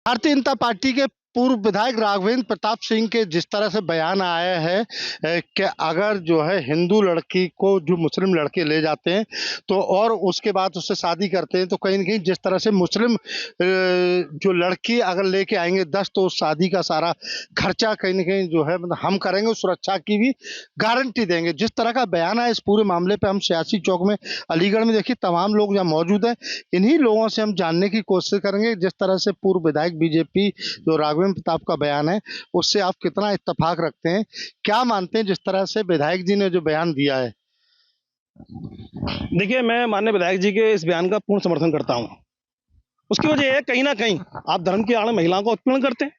Bharatiya Janata party के पूर्व विधायक राघवेंद्र प्रताप सिंह के जिस तरह से बयान आया है कि अगर जो है हिंदू लड़की को जो मुस्लिम लड़के ले जाते हैं तो और उसके बाद उससे शादी करते हैं तो कहीं ना कहीं जिस तरह से मुस्लिम जो लड़की अगर लेके आएंगे 10 तो उस शादी का सारा खर्चा कहीं ना कहीं जो है मतलब हम करेंगे, सुरक्षा की भी गारंटी देंगे। जिस तरह का बयान आया इस पूरे मामले पे हम सियासी चौक में अलीगढ़ में देखिए तमाम लोग यहाँ मौजूद हैं। इन्हीं लोगों से हम जानने की कोशिश करेंगे जिस तरह से पूर्व विधायक बीजेपी जो राघवेंद्र प्रताप का बयान है उससे आप कितना इत्तेफाक रखते हैं, क्या मानते हैं जिस तरह से विधायक जी ने जो बयान दिया है। देखिए, मैं माननीय विधायक जी के इस बयान का पूर्ण समर्थन करता हूं। उसकी वजह है कहीं ना कहीं आप धर्म के आड़ में महिलाओं का उत्पीड़न करते हैं।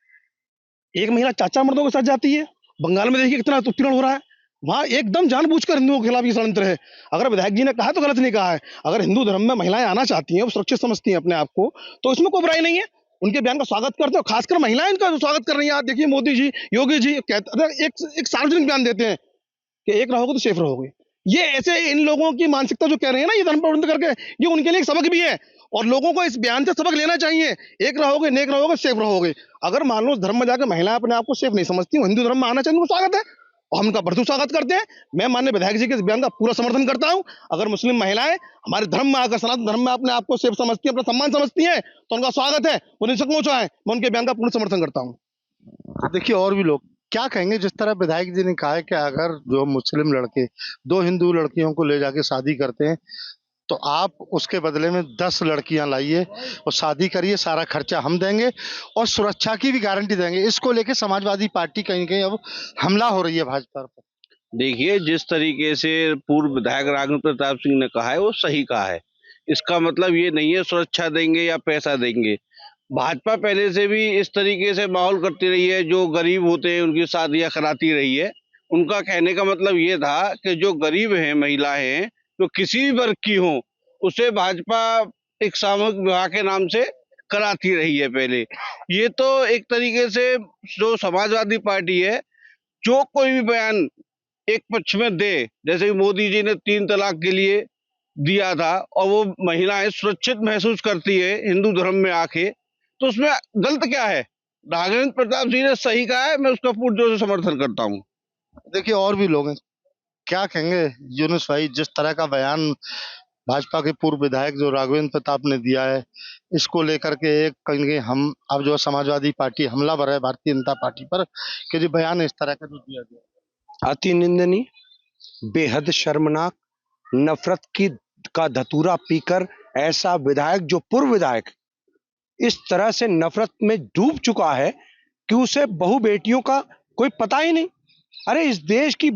एक महिला चाचा मर्दों के साथ जाती है। बंगाल में देखिए कितना उत्पीड़न हो रहा है। वहां एकदम जानबूझकर हिंदुओं के खिलाफ ये षड्यंत्र है। अगर विधायक जी ने कहा तो गलत नहीं कहा है। अगर हिंदू धर्म में महिलाएं आना चाहती हैं, वो सुरक्षित समझती हैं अपने आप को, तो इसमें कोई बुराई नहीं है। उनके बयान का स्वागत करते हैं, खासकर महिलाएं इनका स्वागत कर रही हैं। आप देखिए मोदी जी, योगी जी कहते एक सार्वजनिक बयान देते हैं कि एक रहोगे तो सेफ रहोगे। ये ऐसे इन लोगों की मानसिकता जो कह रहे हैं ना, ये धर्म प्रबंध करके, ये उनके लिए एक सबक भी है और लोगों को इस बयान से सबक लेना चाहिए। एक रहोगे, नेक रहोगे, सेफ रहोगे। अगर मान लो उस धर्म में जाकर महिलाएं अपने आप को सेफ नहीं समझती, हिंदू धर्म में आना चाहिए, उनको स्वागत है और हम उनका भरपूर स्वागत करते हैं। मैं माननीय विधायक जी के इस बयान का पूरा समर्थन करता हूं। अगर मुस्लिम महिलाएं हमारे धर्म में आकर सनातन धर्म में अपने आप को सेफ समझती हैं, अपना सम्मान समझती हैं, तो उनका स्वागत है। वो निःसंकोच पहुंचाएं। मैं उनके बयान का पूर्ण समर्थन करता हूं। तो देखिए और भी लोग क्या कहेंगे जिस तरह विधायक जी ने कहा है कि अगर जो मुस्लिम लड़के 2 हिंदू लड़कियों को ले जाके शादी करते हैं तो आप उसके बदले में 10 लड़कियां लाइए और शादी करिए, सारा खर्चा हम देंगे और सुरक्षा की भी गारंटी देंगे। इसको लेके समाजवादी पार्टी कहीं कहीं अब हमला हो रही है भाजपा पर। देखिए, जिस तरीके से पूर्व विधायक राघवेंद्र प्रताप सिंह ने कहा है वो सही कहा है। इसका मतलब ये नहीं है सुरक्षा देंगे या पैसा देंगे। भाजपा पहले से भी इस तरीके से माहौल करती रही है, जो गरीब होते हैं उनकी शादियां कराती रही है। उनका कहने का मतलब ये था कि जो गरीब हैं, महिलाएं हैं, जो किसी भी वर्ग की हों, उसे भाजपा एक सामूहिक विवाह के नाम से कराती रही है पहले। ये तो एक तरीके से जो समाजवादी पार्टी है, जो कोई भी बयान एक पक्ष में दे, जैसे कि मोदी जी ने 3 तलाक के लिए दिया था और वो महिलाएं सुरक्षित महसूस करती है हिंदू धर्म में आके, तो उसमें गलत क्या है। राघवेंद्र प्रताप जी ने सही कहा है, मैं उसका पूर्ण जोर से समर्थन करता हूँ। देखिए और भी लोग हैं, क्या कहेंगे यूनुस भाई जिस तरह का बयान भाजपा के पूर्व विधायक जो राघवेंद्र प्रताप ने दिया है, इसको लेकर के एक कहीं न कहीं हम अब जो समाजवादी पार्टी हमलावर है भारतीय जनता पार्टी पर कि जो बयान इस तरह का जो दिया गया। अति निंदनीय, बेहद शर्मनाक, नफरत की का धतूरा पीकर ऐसा विधायक, जो पूर्व विधायक इस तरह से नफरत में डूब चुका है कि उसे बहु बेटियों का कोई पता ही नहीं। अरे इस देश की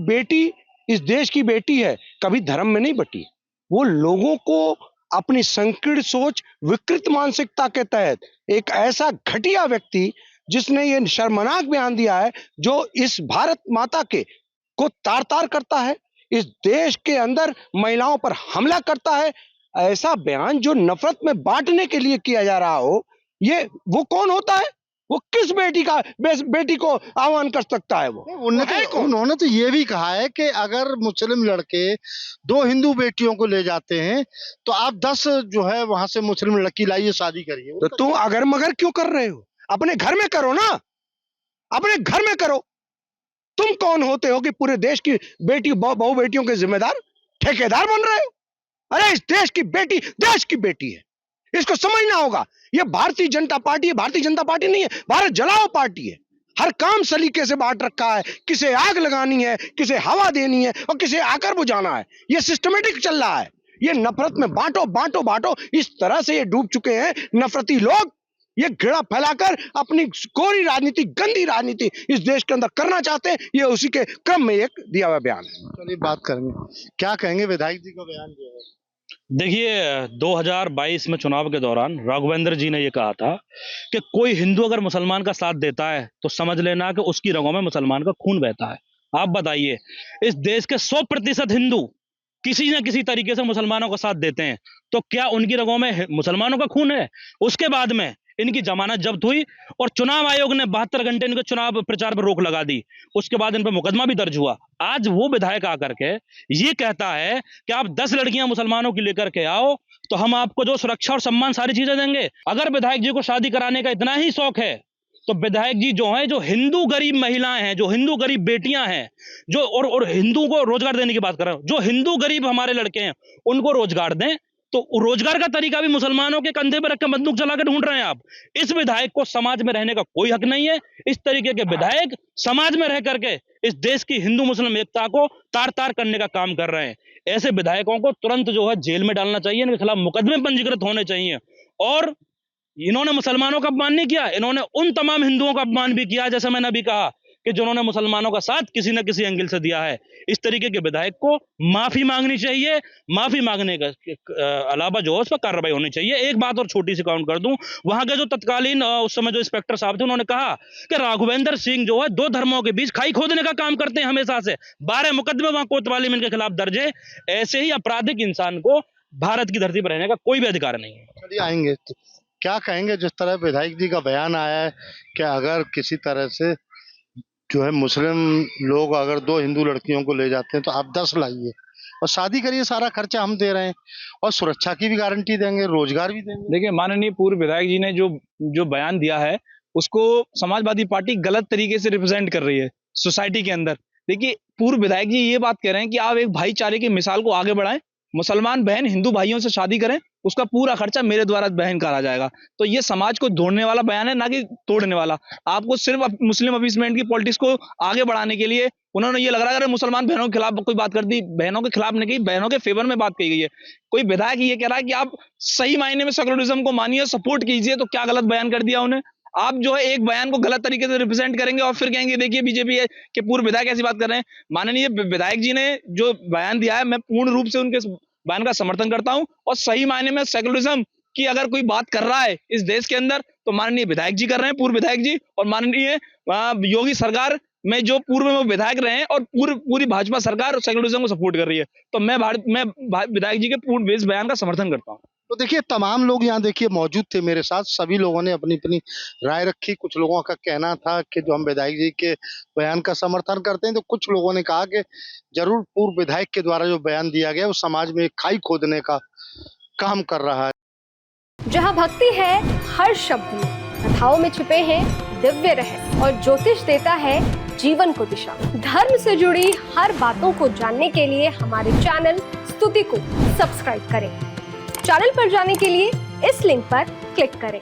बेटी है, कभी धर्म में नहीं बटी। वो लोगों को अपनी संकीर्ण सोच, विकृत मानसिकता के तहत एक ऐसा घटिया व्यक्ति जिसने ये शर्मनाक बयान दिया है, जो इस भारत माता के को तार तार करता है, इस देश के अंदर महिलाओं पर हमला करता है, ऐसा बयान जो नफरत में बांटने के लिए किया जा रहा हो, ये वो कौन होता है? वो किस बेटी को आह्वान कर सकता है? उन्होंने तो ये भी कहा है कि अगर मुस्लिम लड़के 2 हिंदू बेटियों को ले जाते हैं तो आप 10 जो है वहां से मुस्लिम लड़की लाइए, शादी करिए। तो तुम अगर मगर क्यों कर रहे हो? अपने घर में करो ना, अपने घर में करो। तुम कौन होते हो कि पूरे देश की बहु बेटियों के जिम्मेदार ठेकेदार बन रहे हो? अरे इस देश की बेटी देश की बेटी है, इसको समझना होगा। ये भारतीय जनता पार्टी है, भारतीय जनता पार्टी नहीं है, भारत जलाओ पार्टी है। हर काम सलीके से बांट रखा है, किसे आग लगानी है, किसे हवा देनी है और किसे आकर बुझाना है। ये सिस्टमेटिक चल रहा है। ये नफरत में बांटो बांटो बांटो, इस तरह से ये डूब चुके हैं नफरती लोग। ये घृणा फैलाकर अपनी कोरी राजनीति, गंदी राजनीति इस देश के अंदर करना चाहते हैं। ये उसी के क्रम में एक दिया हुआ बयान है। चलिए बात करेंगे, क्या कहेंगे विधायक जी का बयान जो है। देखिए, 2022 में चुनाव के दौरान राघवेंद्र जी ने यह कहा था कि कोई हिंदू अगर मुसलमान का साथ देता है तो समझ लेना कि उसकी रगों में मुसलमान का खून बहता है। आप बताइए, इस देश के 100% हिंदू किसी न किसी तरीके से मुसलमानों का साथ देते हैं, तो क्या उनकी रगों में मुसलमानों का खून है? उसके बाद में इनकी जमानत जब्त हुई और चुनाव आयोग ने 72 घंटे इनके चुनाव प्रचार पर रोक लगा दी। उसके बाद इन पर मुकदमा भी दर्ज हुआ। आज वो विधायक आकर के ये कहता है कि आप 10 लड़कियां मुसलमानों की लेकर के आओ तो हम आपको जो सुरक्षा और सम्मान सारी चीजें देंगे। अगर विधायक जी को शादी कराने का इतना ही शौक है तो विधायक जी जो है, जो हिंदू गरीब महिलाएं हैं, जो हिंदू गरीब बेटियां हैं, जो और हिंदू को रोजगार देने की बात कर रहा हूं, जो हिंदू गरीब हमारे लड़के हैं उनको रोजगार दें। तो रोजगार का तरीका भी मुसलमानों के कंधे पर रखकर बंदूक चला के ढूंढ रहे हैं आप। इस विधायक को समाज में रहने का कोई हक नहीं है। इस तरीके के विधायक समाज में रह करके इस देश की हिंदू मुस्लिम एकता को तार तार करने का काम कर रहे हैं। ऐसे विधायकों को तुरंत जो है जेल में डालना चाहिए, इनके खिलाफ मुकदमे पंजीकृत होने चाहिए। और इन्होंने मुसलमानों का अपमान नहीं किया, इन्होंने उन तमाम हिंदुओं का अपमान भी किया, जैसे मैंने अभी कहा कि जिन्होंने मुसलमानों का साथ किसी न किसी एंगल से दिया है। इस तरीके के विधायक को माफी मांगनी चाहिए। माफी मांगने के अलावा जो है उस पर कार्रवाई होनी चाहिए। एक बात और छोटी सी काउंट कर दूं, वहां के जो तत्कालीन उस समय जो इंस्पेक्टर साहब थे उन्होंने कहा कि राघवेंद्र सिंह जो है दो धर्मों के बीच खाई खोदने का काम करते हैं हमेशा से। 12 मुकदमे वहां कोतवाली में इनके खिलाफ दर्ज है। ऐसे ही आपराधिक इंसान को भारत की धरती पर रहने का कोई भी अधिकार नहीं है। चलिए आएंगे तो क्या कहेंगे जिस तरह विधायक जी का बयान आया है कि अगर किसी तरह से जो है मुस्लिम लोग अगर 2 हिंदू लड़कियों को ले जाते हैं तो आप 10 लाइए और शादी करिए, सारा खर्चा हम दे रहे हैं और सुरक्षा की भी गारंटी देंगे, रोजगार भी देंगे। देखिए, माननीय पूर्व विधायक जी ने जो बयान दिया है उसको समाजवादी पार्टी गलत तरीके से रिप्रेजेंट कर रही है सोसाइटी के अंदर। देखिए, पूर्व विधायक जी ये बात कह रहे हैं कि आप एक भाईचारे की मिसाल को आगे बढ़ाएं, मुसलमान बहन हिंदू भाइयों से शादी करें, उसका पूरा खर्चा मेरे द्वारा बहन करा जाएगा। तो ये समाज को जोड़ने वाला बयान है, ना कि तोड़ने वाला। आपको सिर्फ मुस्लिम अपीसमेंट की पॉलिटिक्स को आगे बढ़ाने के लिए उन्होंने ये लग रहा है अगर मुसलमान बहनों के खिलाफ कोई बात कर दी, बहनों के खिलाफ नहीं कही, बहनों के फेवर में बात कही गई है। कोई विधायक ये कह रहा है कि आप सही मायने में सेकुलरिज्म को मानिए, सपोर्ट कीजिए, तो क्या गलत बयान कर दिया उन्हें। आप जो है एक बयान को गलत तरीके से रिप्रेजेंट करेंगे और फिर कहेंगे देखिए बीजेपी के पूर्व विधायक ऐसी बात कर रहे हैं। माननीय विधायक जी ने जो बयान दिया है, मैं पूर्ण रूप से उनके बयान का समर्थन करता हूं। और सही मायने में सेकुलरिज्म की अगर कोई बात कर रहा है इस देश के अंदर तो माननीय विधायक जी कर रहे हैं, पूर्व विधायक जी। और माननीय योगी सरकार में जो पूर्व में विधायक रहे हैं और पूरी भाजपा सरकार सेकुलरिज्म को सपोर्ट कर रही है। तो मैं विधायक जी के पूर्ण इस बयान का समर्थन करता हूँ। तो देखिए तमाम लोग यहाँ देखिए मौजूद थे मेरे साथ, सभी लोगों ने अपनी अपनी राय रखी। कुछ लोगों का कहना था कि जो हम विधायक जी के बयान का समर्थन करते हैं, तो कुछ लोगों ने कहा कि जरूर पूर्व विधायक के द्वारा जो बयान दिया गया वो समाज में खाई खोदने का काम कर रहा है। जहाँ भक्ति है हर शब्द में, कथाओं में छिपे हैं दिव्य रहस्य और ज्योतिष देता है जीवन को दिशा। धर्म से जुड़ी हर बातों को जानने के लिए हमारे चैनल स्तुति को सब्सक्राइब करें। चैनल पर जाने के लिए इस लिंक पर क्लिक करें।